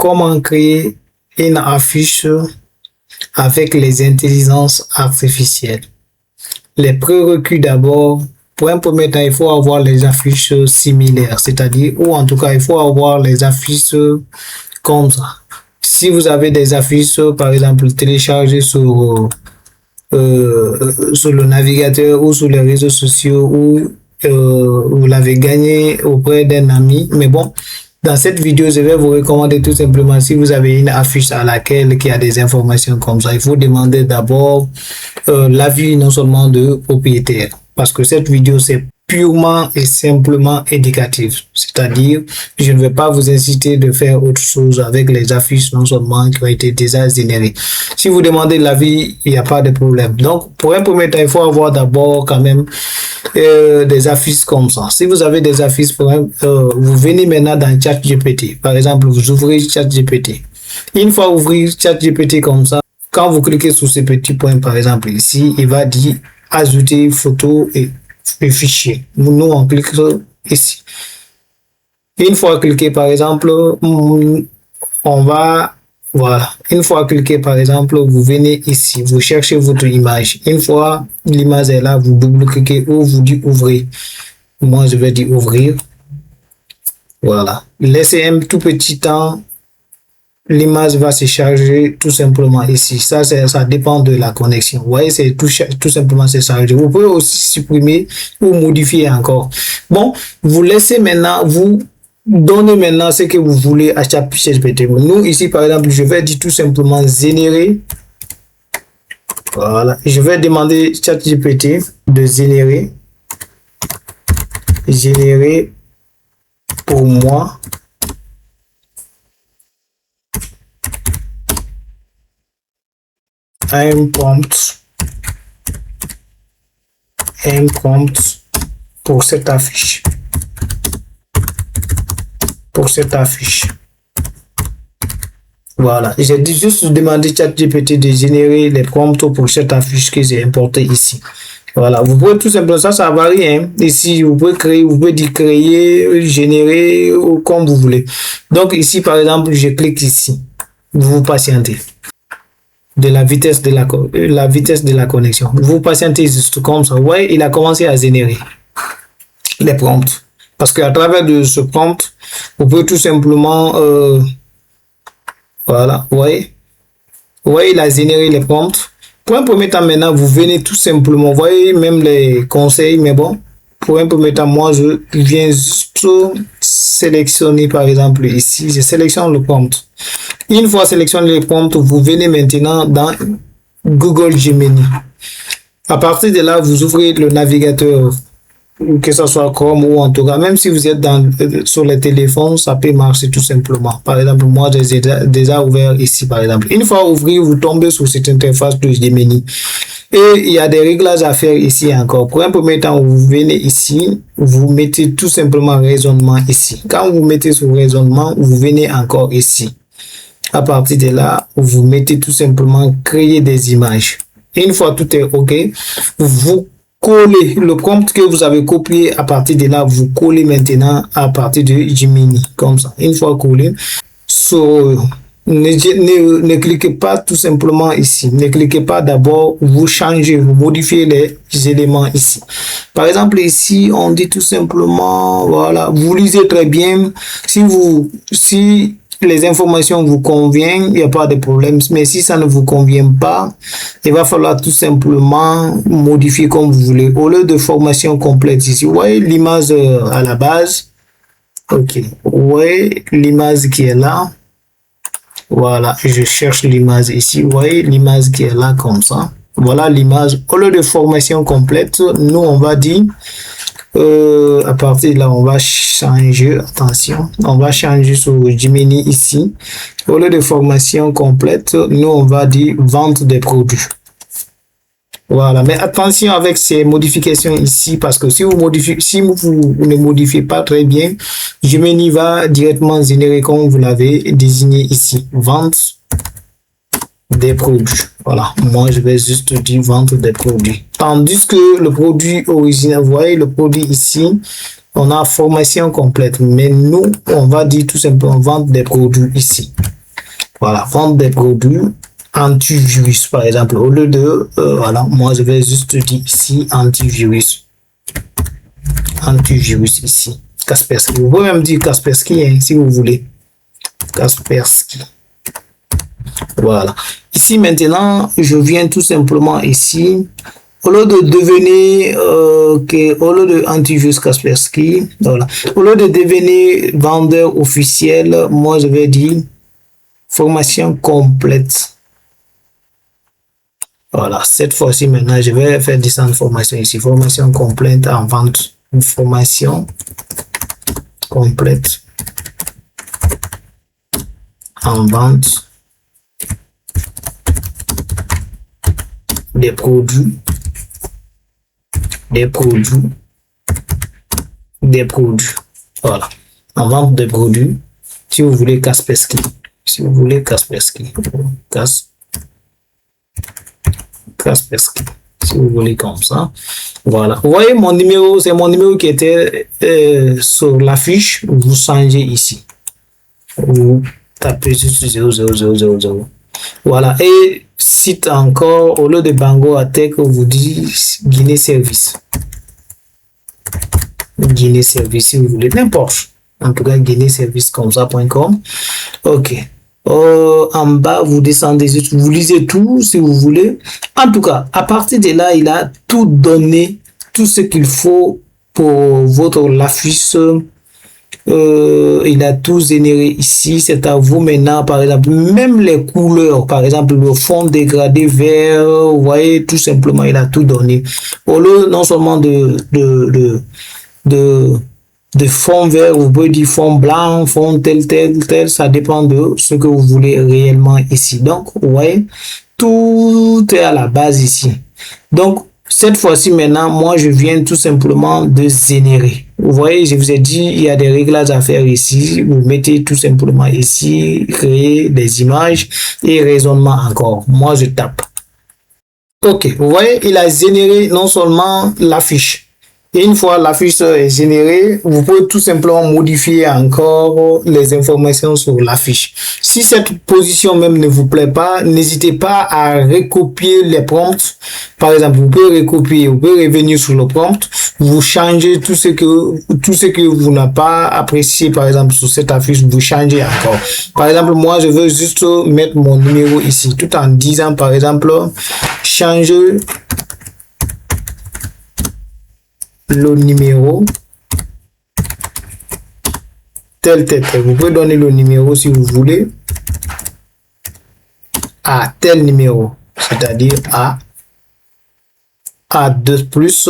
comment créer une affiche avec les intelligences artificielles. Les prérequis d'abord, pour un premier temps, il faut avoir les affiches similaires, c'est-à-dire, ou en tout cas, il faut avoir les affiches comme ça. Si vous avez des affiches, par exemple, téléchargées sur le navigateur ou sur les réseaux sociaux, ou vous l'avez gagné auprès d'un ami, mais bon, dans cette vidéo, je vais vous recommander tout simplement, si vous avez une affiche à laquelle il y a des informations comme ça, il faut demander d'abord l'avis non seulement de propriétaire, parce que cette vidéo, c'est purement et simplement éducatif. C'est-à-dire, je ne vais pas vous inciter de faire autre chose avec les affiches non seulement qui ont été déjà générées. Si vous demandez l'avis, il n'y a pas de problème. Donc, pour un premier temps, il faut avoir d'abord quand même des affiches comme ça. Si vous avez des affiches, vous venez maintenant dans ChatGPT. Par exemple, vous ouvrez ChatGPT. Une fois ouvrir ChatGPT comme ça, quand vous cliquez sur ce petit point, par exemple ici, il va dire ajouter photo et fichier. Nous, on clique ici. Une fois cliqué, par exemple, on va, voilà. Une fois cliqué, par exemple, vous venez ici, vous cherchez votre image. Une fois l'image est là, vous double-cliquez ou vous dites ouvrir. Moi, je vais dire ouvrir. Voilà. Laissez un tout petit temps. L'image va se charger tout simplement ici. Ça dépend de la connexion. Vous voyez, c'est tout simplement se charger. Vous pouvez aussi supprimer ou modifier encore. Bon, vous laissez maintenant, vous donnez maintenant ce que vous voulez à ChatGPT. Nous, ici, par exemple, je vais dire tout simplement générer. Voilà. Je vais demander ChatGPT de générer pour moi un prompt pour cette affiche. Voilà, j'ai juste demandé ChatGPT de générer les prompts pour cette affiche que j'ai importée ici. Voilà, vous pouvez tout simplement, ça varie, hein. Ici, vous pouvez créer, vous pouvez dire créer, générer, ou comme vous voulez. Donc ici, par exemple, je clique ici. Vous patientez. De la vitesse de la connexion. Vous patientez juste comme ça. Ouais, il a commencé à générer les prompts. Parce qu'à travers de ce prompt, vous pouvez tout simplement voilà, ouais, il a généré les prompts. Pour un premier temps, maintenant, vous venez tout simplement, vous voyez même les conseils, mais bon, pour un premier temps, moi, je viens juste sélectionner, par exemple, ici, je sélectionne le prompt. Une fois sélectionné les prompts, vous venez maintenant dans Google Gemini. À partir de là, vous ouvrez le navigateur, que ce soit Chrome ou en tout cas, même si vous êtes sur les téléphones, ça peut marcher tout simplement. Par exemple, moi, j'ai déjà ouvert ici, par exemple. Une fois ouvert, vous tombez sur cette interface de Gemini. Et il y a des réglages à faire ici encore. Pour un premier temps, vous venez ici, vous mettez tout simplement raisonnement ici. Quand vous mettez sur raisonnement, vous venez encore ici. À partir de là, vous mettez tout simplement créer des images. Une fois tout est OK, vous collez le prompt que vous avez copié. À partir de là, vous collez maintenant à partir de Gemini, comme ça. Une fois collé, ne cliquez pas tout simplement ici. Ne cliquez pas d'abord, vous changez, vous modifiez les éléments ici. Par exemple, ici, on dit tout simplement, voilà, vous lisez très bien. Si les informations vous conviennent, il n'y a pas de problème. Mais si ça ne vous convient pas, il va falloir tout simplement modifier comme vous voulez. Au lieu de formation complète ici, vous voyez l'image à la base. OK. Vous voyez l'image qui est là. Voilà, je cherche l'image ici. Vous voyez l'image qui est là comme ça. Voilà l'image. Au lieu de formation complète, nous, on va dire, à partir de là, on va changer, attention, on va changer sur Gemini ici. Au lieu de formation complète, nous, on va dire vente des produits. Voilà, mais attention avec ces modifications ici, parce que si vous ne modifiez pas très bien, Gemini va directement générer comme vous l'avez désigné ici, vente des produits. Voilà, moi je vais juste dire vente des produits. Tandis que le produit original, vous voyez le produit ici, on a formation complète, mais nous, on va dire tout simplement vente des produits ici. Voilà, vendre des produits antivirus, par exemple. Au lieu de, voilà, moi, je vais juste dire ici antivirus. Antivirus ici. Kaspersky. Vous pouvez même dire Kaspersky, hein, si vous voulez. Kaspersky. Voilà. Ici, maintenant, je viens tout simplement ici. Au lieu de devenir, au lieu de antivirus Kaspersky, voilà. Au lieu de devenir vendeur officiel, moi, je vais dire formation complète. Voilà. Cette fois-ci, maintenant, je vais faire descendre formation ici. Formation complète en vente. Une formation complète en vente des produits, voilà, en vente des produits. Si vous voulez Kaspersky, si vous voulez Kaspersky, Kaspersky, si vous voulez comme ça, voilà. Vous voyez mon numéro, c'est mon numéro qui était sur l'affiche. Vous changez ici, vous tapez juste 00000. Voilà. Et site encore, au lieu de Bangor Tech, vous dites Guinée Service. Guinée Service, si vous voulez, n'importe. En tout cas, Guinée Service comme ça.com. Ok. En bas, vous descendez, vous lisez tout si vous voulez. En tout cas, à partir de là, il a tout donné, tout ce qu'il faut pour votre affiche. Il a tout généré ici. C'est à vous maintenant, par exemple, même les couleurs, par exemple, le fond dégradé vert, vous voyez, tout simplement, il a tout donné. Au lieu non seulement de fond vert, vous pouvez dire fond blanc, fond tel, ça dépend de ce que vous voulez réellement ici. Donc, vous voyez, tout est à la base ici. Donc, cette fois-ci maintenant, moi, je viens tout simplement de générer. Vous voyez, je vous ai dit, il y a des réglages à faire ici. Vous mettez tout simplement ici, créer des images et raisonnement encore. Moi, je tape. Ok, vous voyez, il a généré non seulement l'affiche. Et une fois l'affiche est générée, vous pouvez tout simplement modifier encore les informations sur l'affiche. Si cette position même ne vous plaît pas, n'hésitez pas à recopier les prompts. Par exemple, vous pouvez recopier, vous pouvez revenir sur le prompt, vous changez tout ce que vous n'avez pas apprécié, par exemple, sur cette affiche, vous changez encore. Par exemple, moi, je veux juste mettre mon numéro ici, tout en disant, par exemple, changer le numéro tel. Vous pouvez donner le numéro si vous voulez à tel numéro, c'est-à-dire A2 plus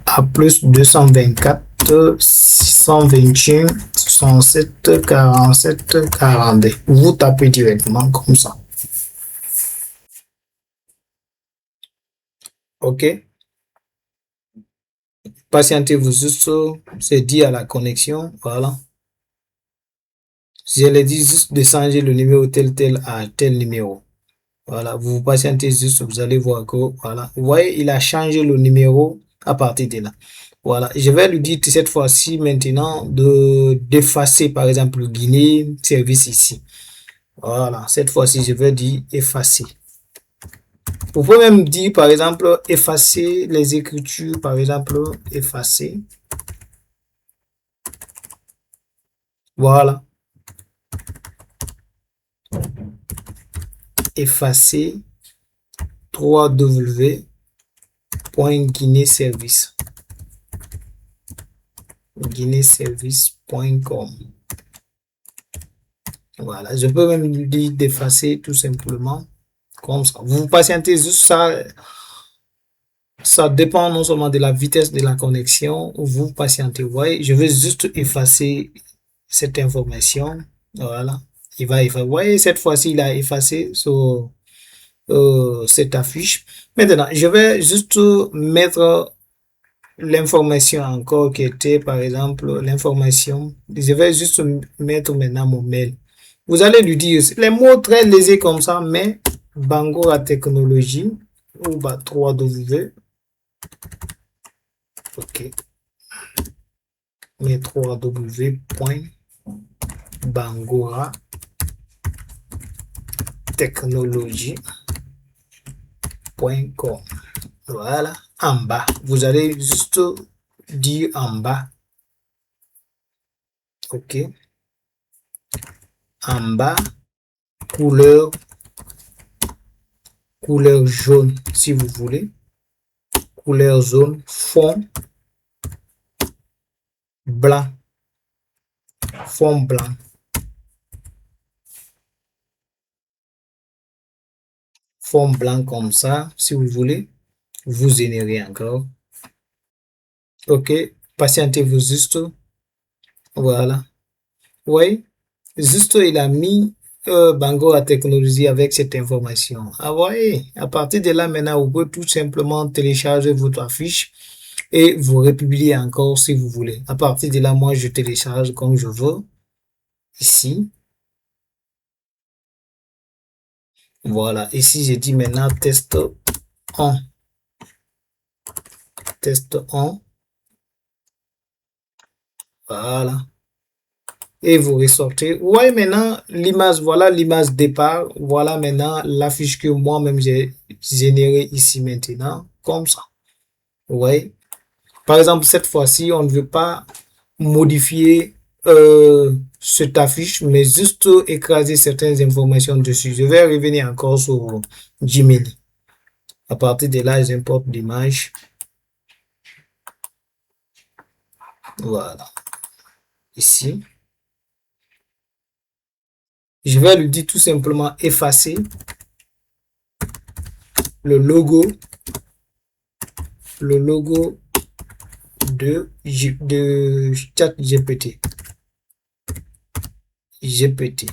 A plus 224 621 67 47 42. Vous tapez directement comme ça. Ok. Patientez-vous juste, c'est dit à la connexion, voilà. Je l'ai dit juste de changer le numéro tel à tel numéro. Voilà, vous patientez juste, vous allez voir que, voilà. Vous voyez, il a changé le numéro à partir de là. Voilà, je vais lui dire cette fois-ci maintenant d'effacer, par exemple, le Guinée service ici. Voilà, cette fois-ci, je vais dire effacer. Vous pouvez même dire, par exemple, effacer les écritures, par exemple, effacer. Voilà. Effacer www.guineeservice. guineeservice.com. Voilà, je peux même lui dire d'effacer tout simplement comme ça. Vous patientez juste ça. Ça dépend non seulement de la vitesse de la connexion, vous patientez. Vous voyez, je vais juste effacer cette information. Voilà, il va effacer. Vous voyez, cette fois-ci, il a effacé sur cette affiche. Maintenant, je vais juste mettre l'information encore qui était, par exemple, l'information. Je vais juste mettre maintenant mon mail. Vous allez lui dire les mots très lésés comme ça, mais Bangor Technologie ou 3W. Ok. Mais www.bangora technologie.com. Voilà, en bas. Vous allez juste dire en bas. OK. En bas, couleur jaune si vous voulez. Couleur jaune, fond blanc. Fond blanc. Fond blanc comme ça, si vous voulez. Vous générez encore. OK. Patientez-vous juste. Voilà. Oui. Juste, il a mis Bango à technologie avec cette information. Ah ouais. À partir de là, maintenant, vous pouvez tout simplement télécharger votre affiche et vous republier encore si vous voulez. À partir de là, moi, je télécharge comme je veux. Ici. Voilà. Ici, j'ai dit maintenant test 1. Test 1. Voilà. Et vous ressortez. Ouais, maintenant, l'image, voilà l'image départ. Voilà maintenant l'affiche que moi-même j'ai générée ici maintenant. Comme ça. Ouais. Par exemple, cette fois-ci, on ne veut pas modifier cette affiche, mais juste écraser certaines informations dessus. Je vais revenir encore sur Gmail. À partir de là, j'importe l'image. Voilà. Ici. Je vais lui dire tout simplement effacer le logo de ChatGPT. GPT.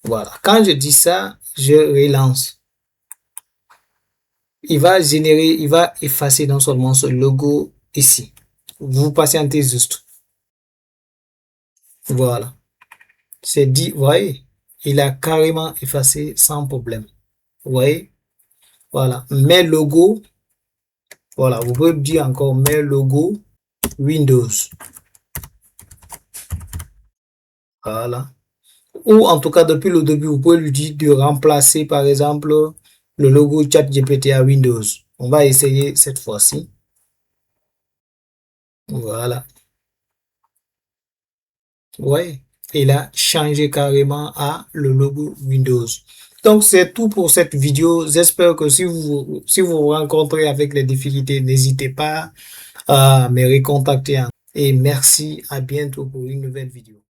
Voilà. Quand je dis ça, je relance. Il va générer, il va effacer non seulement ce logo ici. Vous patientez juste. Voilà. C'est dit, vous voyez, il a carrément effacé sans problème. Vous voyez? Voilà. Mes logos. Voilà. Vous pouvez dire encore mes logos Windows. Voilà. Ou en tout cas, depuis le début, vous pouvez lui dire de remplacer, par exemple, le logo ChatGPT à Windows. On va essayer cette fois-ci. Voilà. Ouais, il a changé carrément à le logo Windows. Donc, c'est tout pour cette vidéo. J'espère que si vous rencontrez avec les difficultés, n'hésitez pas à me recontacter. Et merci, à bientôt pour une nouvelle vidéo.